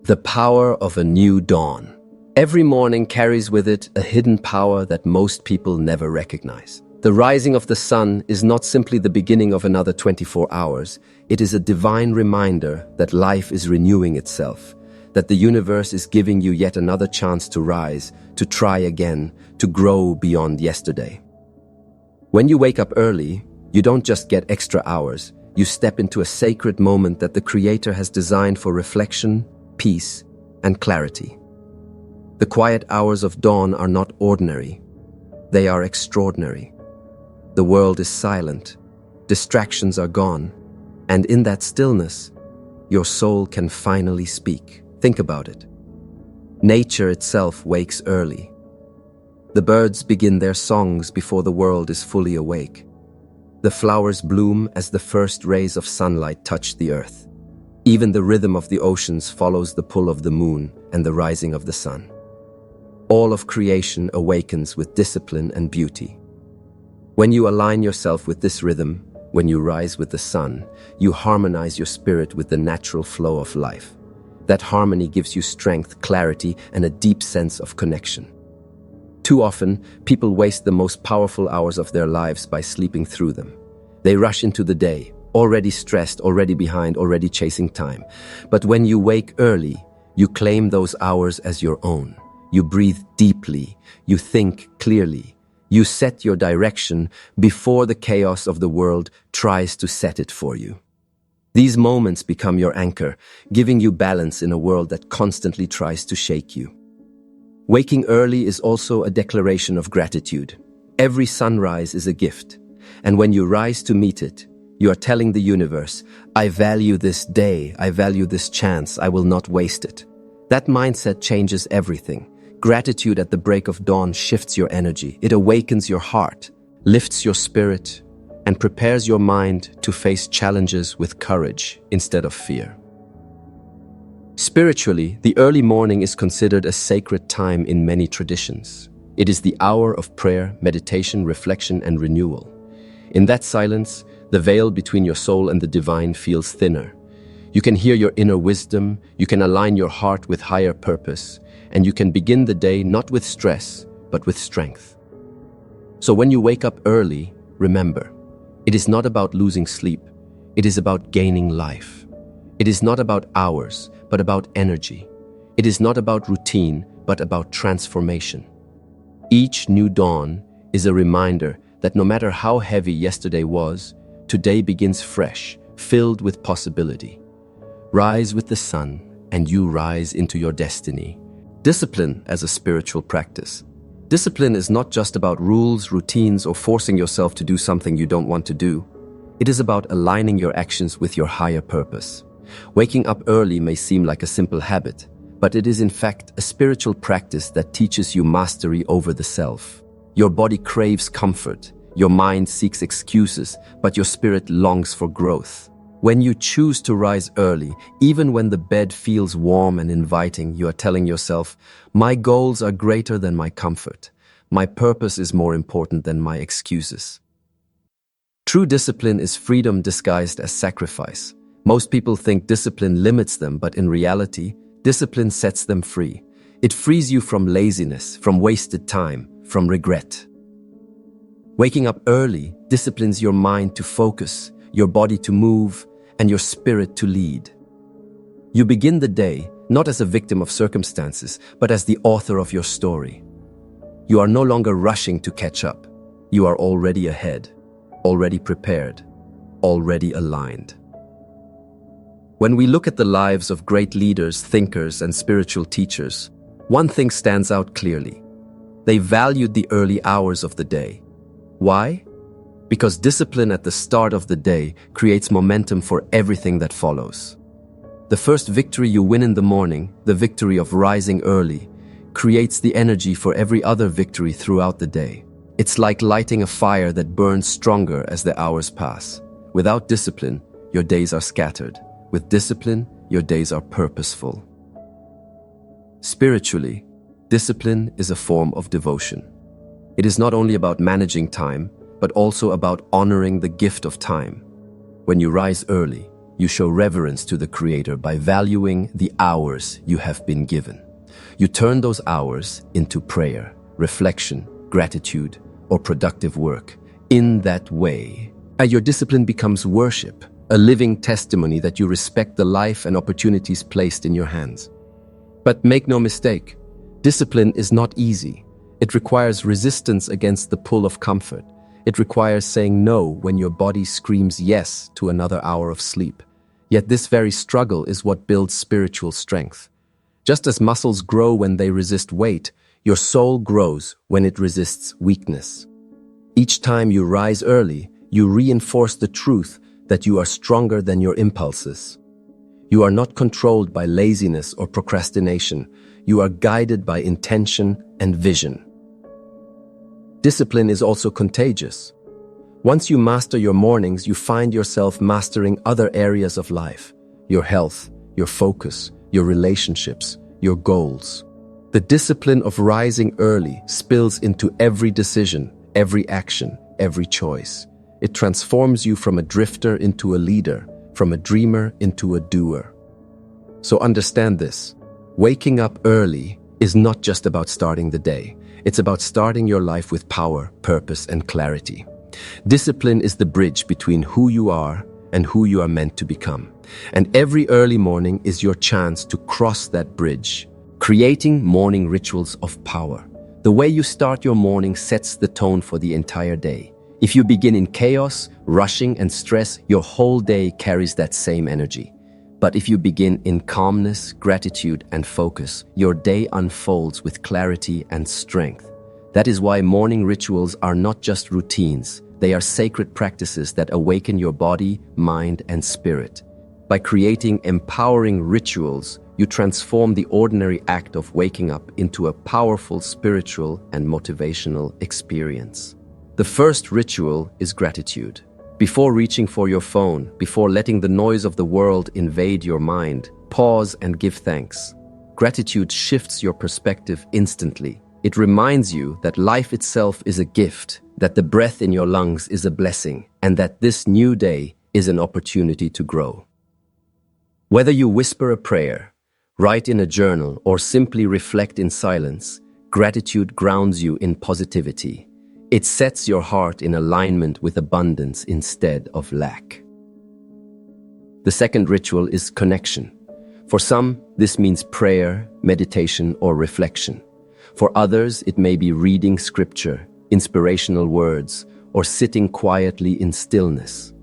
The power of a new dawn. Every morning carries with it a hidden power that most people never recognize. The rising of the sun is not simply the beginning of another 24 hours. It is a divine reminder that life is renewing itself, that the universe is giving you yet another chance to rise, to try again, to grow beyond yesterday. When you wake up early, you don't just get extra hours. You step into a sacred moment that the Creator has designed for reflection, peace, and clarity. The quiet hours of dawn are not ordinary. They are extraordinary. The world is silent, distractions are gone, and in that stillness, your soul can finally speak. Think about it. Nature itself wakes early. The birds begin their songs before the world is fully awake. The flowers bloom as the first rays of sunlight touch the earth. Even the rhythm of the oceans follows the pull of the moon and the rising of the sun. All of creation awakens with discipline and beauty. When you align yourself with this rhythm, when you rise with the sun, you harmonize your spirit with the natural flow of life. That harmony gives you strength, clarity, and a deep sense of connection. Too often, people waste the most powerful hours of their lives by sleeping through them. They rush into the day, already stressed, already behind, already chasing time. But when you wake early, you claim those hours as your own. You breathe deeply, you think clearly, you set your direction before the chaos of the world tries to set it for you. These moments become your anchor, giving you balance in a world that constantly tries to shake you. Waking early is also a declaration of gratitude. Every sunrise is a gift, and when you rise to meet it, you are telling the universe, I value this day, I value this chance, I will not waste it. That mindset changes everything. Gratitude at the break of dawn shifts your energy. It awakens your heart, lifts your spirit, and prepares your mind to face challenges with courage instead of fear. Spiritually, the early morning is considered a sacred time in many traditions. It is the hour of prayer, meditation, reflection, and renewal. In that silence, the veil between your soul and the divine feels thinner. You can hear your inner wisdom, you can align your heart with higher purpose, and you can begin the day not with stress, but with strength. So when you wake up early, remember, it is not about losing sleep, it is about gaining life. It is not about hours, but about energy. It is not about routine, but about transformation. Each new dawn is a reminder that no matter how heavy yesterday was, today begins fresh, filled with possibility. Rise with the sun, and you rise into your destiny. Discipline as a spiritual practice. Discipline is not just about rules, routines, or forcing yourself to do something you don't want to do. It is about aligning your actions with your higher purpose. Waking up early may seem like a simple habit, but it is in fact a spiritual practice that teaches you mastery over the self. Your body craves comfort, your mind seeks excuses, but your spirit longs for growth. When you choose to rise early, even when the bed feels warm and inviting, you are telling yourself, my goals are greater than my comfort. My purpose is more important than my excuses. True discipline is freedom disguised as sacrifice. Most people think discipline limits them, but in reality, discipline sets them free. It frees you from laziness, from wasted time, from regret. Waking up early disciplines your mind to focus, your body to move, and your spirit to lead. You begin the day not as a victim of circumstances, but as the author of your story. You are no longer rushing to catch up. You are already ahead, already prepared, already aligned. When we look at the lives of great leaders, thinkers, and spiritual teachers, one thing stands out clearly. They valued the early hours of the day. Why? Because discipline at the start of the day creates momentum for everything that follows. The first victory you win in the morning, the victory of rising early, creates the energy for every other victory throughout the day. It's like lighting a fire that burns stronger as the hours pass. Without discipline, your days are scattered. With discipline, your days are purposeful. Spiritually, discipline is a form of devotion. It is not only about managing time, but also about honoring the gift of time. When you rise early, You show reverence to the Creator by valuing the hours you have been given. You turn those hours into prayer, reflection, gratitude, or productive work. In that way, your discipline becomes worship, a living testimony that you respect the life and opportunities placed in your hands. But make no mistake, discipline is not easy. It requires resistance against the pull of comfort. It requires saying no when your body screams yes to another hour of sleep. Yet this very struggle is what builds spiritual strength. Just as muscles grow when they resist weight, your soul grows when it resists weakness. Each time you rise early, you reinforce the truth that you are stronger than your impulses. You are not controlled by laziness or procrastination. You are guided by intention and vision. Discipline is also contagious. Once you master your mornings, you find yourself mastering other areas of life: your health, your focus, your relationships, your goals. The discipline of rising early spills into every decision, every action, every choice. It transforms you from a drifter into a leader, from a dreamer into a doer. So understand this: waking up early is not just about starting the day. It's about starting your life with power, purpose, and clarity. Discipline is the bridge between who you are and who you are meant to become. And every early morning is your chance to cross that bridge, creating morning rituals of power. The way you start your morning sets the tone for the entire day. If you begin in chaos, rushing, and stress, your whole day carries that same energy. But if you begin in calmness, gratitude, and focus, your day unfolds with clarity and strength. That is why morning rituals are not just routines. They are sacred practices that awaken your body, mind, and spirit. By creating empowering rituals, you transform the ordinary act of waking up into a powerful spiritual and motivational experience. The first ritual is gratitude. Before reaching for your phone, before letting the noise of the world invade your mind, pause and give thanks. Gratitude shifts your perspective instantly. It reminds you that life itself is a gift, that the breath in your lungs is a blessing, and that this new day is an opportunity to grow. Whether you whisper a prayer, write in a journal, or simply reflect in silence, gratitude grounds you in positivity. It sets your heart in alignment with abundance instead of lack. The second ritual is connection. For some, this means prayer, meditation, or reflection. For others, it may be reading scripture, inspirational words, or sitting quietly in stillness.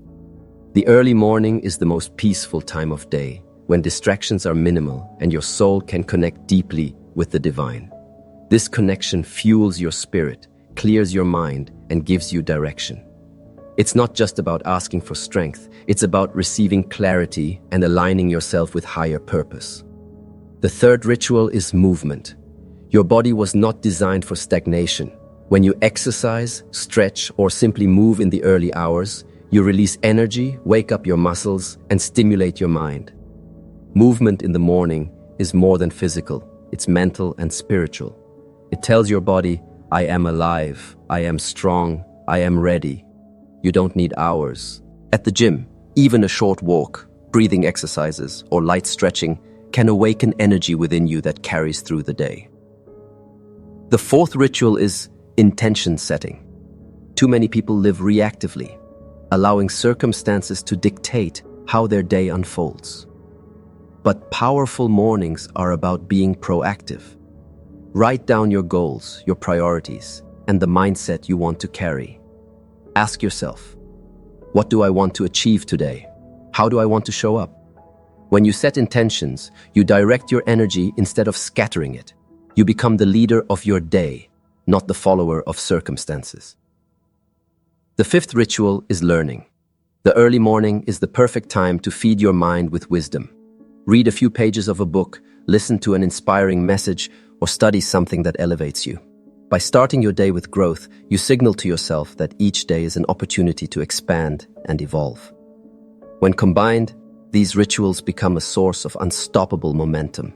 The early morning is the most peaceful time of day, when distractions are minimal and your soul can connect deeply with the divine. This connection fuels your spirit, clears your mind, and gives you direction. It's not just about asking for strength, it's about receiving clarity and aligning yourself with higher purpose. The third ritual is movement. Your body was not designed for stagnation. When you exercise, stretch, or simply move in the early hours, you release energy, wake up your muscles, and stimulate your mind. Movement in the morning is more than physical, it's mental and spiritual. It tells your body, I am alive, I am strong, I am ready. You don't need hours. At the gym, even a short walk, breathing exercises, or light stretching can awaken energy within you that carries through the day. The fourth ritual is intention setting. Too many people live reactively, allowing circumstances to dictate how their day unfolds. But powerful mornings are about being proactive. Write down your goals, your priorities, and the mindset you want to carry. Ask yourself, what do I want to achieve today? How do I want to show up? When you set intentions, you direct your energy instead of scattering it. You become the leader of your day, not the follower of circumstances. The fifth ritual is learning. The early morning is the perfect time to feed your mind with wisdom. Read a few pages of a book, listen to an inspiring message, or study something that elevates you. By starting your day with growth, you signal to yourself that each day is an opportunity to expand and evolve. When combined, these rituals become a source of unstoppable momentum.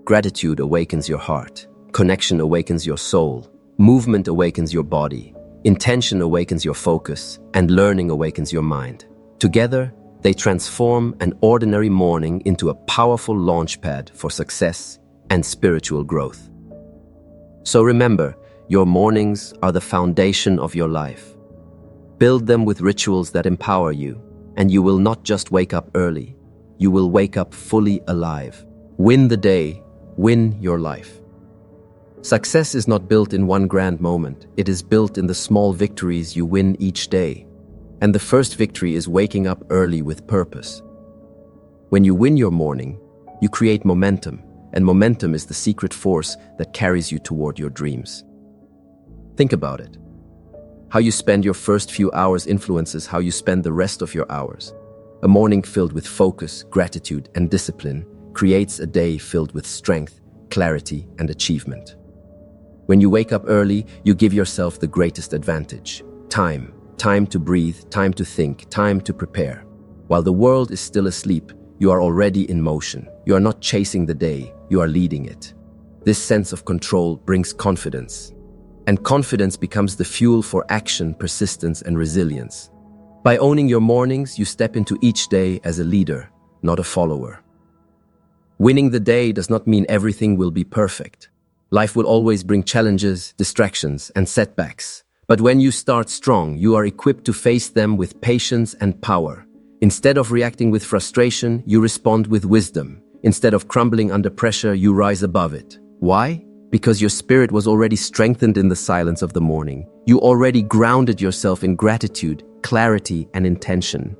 Gratitude awakens your heart, connection awakens your soul, movement awakens your body, intention awakens your focus, and learning awakens your mind. Together, They transform an ordinary morning into a powerful launchpad for success and spiritual growth. So remember, your mornings are the foundation of your life. Build them with rituals that empower you, and you will not just wake up early, you will wake up fully alive. Win the day, win your life. Success is not built in one grand moment. It is built in the small victories you win each day. And the first victory is waking up early with purpose. When you win your morning, you create momentum, and momentum is the secret force that carries you toward your dreams. Think about it. How you spend your first few hours influences how you spend the rest of your hours. A morning filled with focus, gratitude, and discipline creates a day filled with strength, clarity, and achievement. When you wake up early, you give yourself the greatest advantage. Time to breathe, time to think, time to prepare. While the world is still asleep, you are already in motion. You are not chasing the day, you are leading it. This sense of control brings confidence. And confidence becomes the fuel for action, persistence, and resilience. By owning your mornings, you step into each day as a leader, not a follower. Winning the day does not mean everything will be perfect. Life will always bring challenges, distractions, and setbacks. But when you start strong, you are equipped to face them with patience and power. Instead of reacting with frustration, you respond with wisdom. Instead of crumbling under pressure, you rise above it. Why? Because your spirit was already strengthened in the silence of the morning. You already grounded yourself in gratitude, clarity, and intention.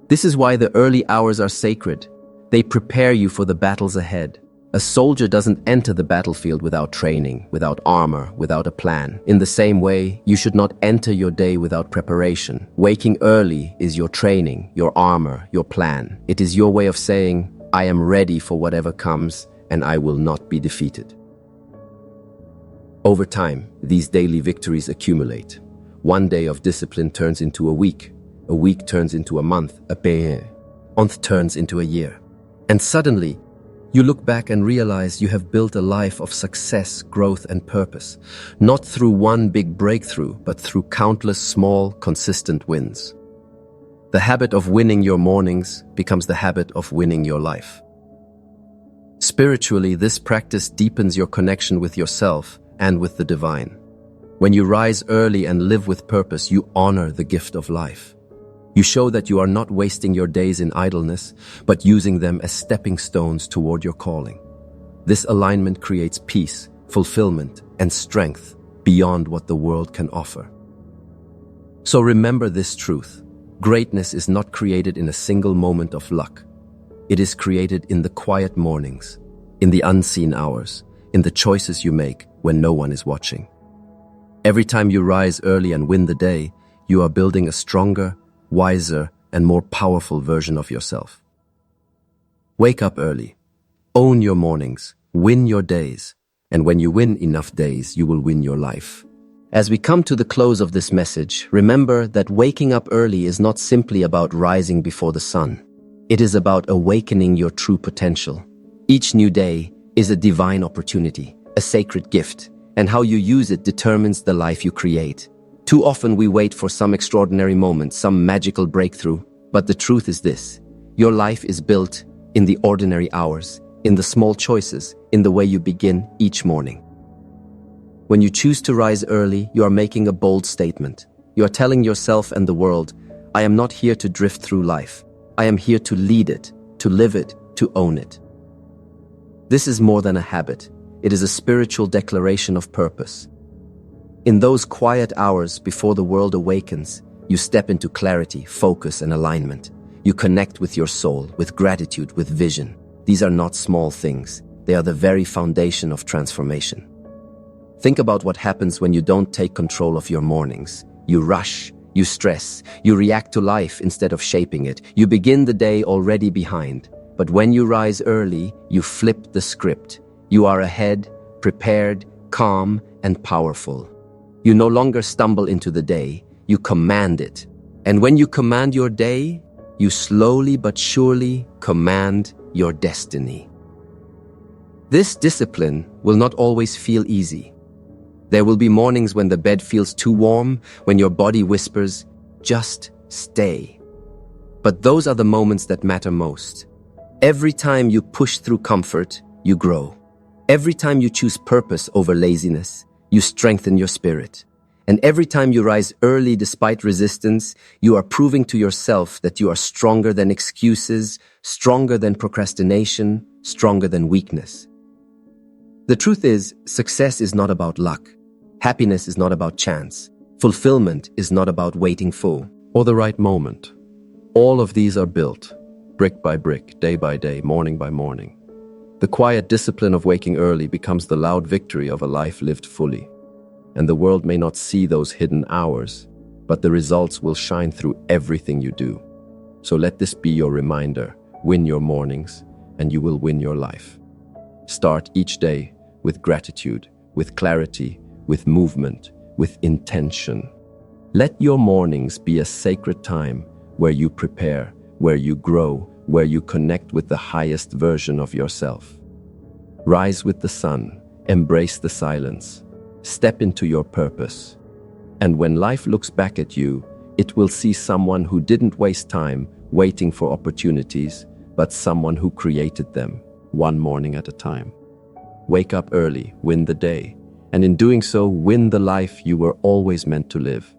This is why the early hours are sacred. They prepare you for the battles ahead. A soldier doesn't enter the battlefield without training, without armor, without a plan. In the same way, you should not enter your day without preparation. Waking early is your training, your armor, your plan. It is your way of saying, I am ready for whatever comes, and I will not be defeated. Over time, these daily victories accumulate. One day of discipline turns into a week turns into a month, a month turns into a year. And suddenly, you look back and realize you have built a life of success, growth, and purpose, not through one big breakthrough, but through countless small, consistent wins. The habit of winning your mornings becomes the habit of winning your life. Spiritually, this practice deepens your connection with yourself and with the divine. When you rise early and live with purpose, you honor the gift of life. You show that you are not wasting your days in idleness, but using them as stepping stones toward your calling. This alignment creates peace, fulfillment, and strength beyond what the world can offer. So remember this truth. Greatness is not created in a single moment of luck. It is created in the quiet mornings, in the unseen hours, in the choices you make when no one is watching. Every time you rise early and win the day, you are building a stronger, wiser, and more powerful version of yourself. Wake up early. Own your mornings. Win your days. And when you win enough days, you will win your life. As we come to the close of this message, remember that waking up early is not simply about rising before the sun. It is about awakening your true potential. Each new day is a divine opportunity, a sacred gift, and how you use it determines the life you create. Too often we wait for some extraordinary moment, some magical breakthrough, but the truth is this: your life is built in the ordinary hours, in the small choices, in the way you begin each morning. When you choose to rise early, you are making a bold statement. You are telling yourself and the world, I am not here to drift through life. I am here to lead it, to live it, to own it. This is more than a habit. It is a spiritual declaration of purpose. In those quiet hours before the world awakens, you step into clarity, focus, and alignment. You connect with your soul, with gratitude, with vision. These are not small things. They are the very foundation of transformation. Think about what happens when you don't take control of your mornings. You rush, you stress, you react to life instead of shaping it. You begin the day already behind. But when you rise early, you flip the script. You are ahead, prepared, calm, and powerful. You no longer stumble into the day, you command it. And when you command your day, you slowly but surely command your destiny. This discipline will not always feel easy. There will be mornings when the bed feels too warm, when your body whispers, just stay. But those are the moments that matter most. Every time you push through comfort, you grow. Every time you choose purpose over laziness, you strengthen your spirit. And every time you rise early despite resistance, you are proving to yourself that you are stronger than excuses, stronger than procrastination, stronger than weakness. The truth is, success is not about luck. Happiness is not about chance. Fulfillment is not about waiting for or the right moment. All of these are built, brick by brick, day by day, morning by morning. The quiet discipline of waking early becomes the loud victory of a life lived fully. And the world may not see those hidden hours, but the results will shine through everything you do. So let this be your reminder: win your mornings, and you will win your life. Start each day with gratitude, with clarity, with movement, with intention. Let your mornings be a sacred time where you prepare, where you grow, where you connect with the highest version of yourself. Rise with the sun, embrace the silence, step into your purpose. And when life looks back at you, it will see someone who didn't waste time waiting for opportunities, but someone who created them, one morning at a time. Wake up early, win the day, and in doing so, win the life you were always meant to live.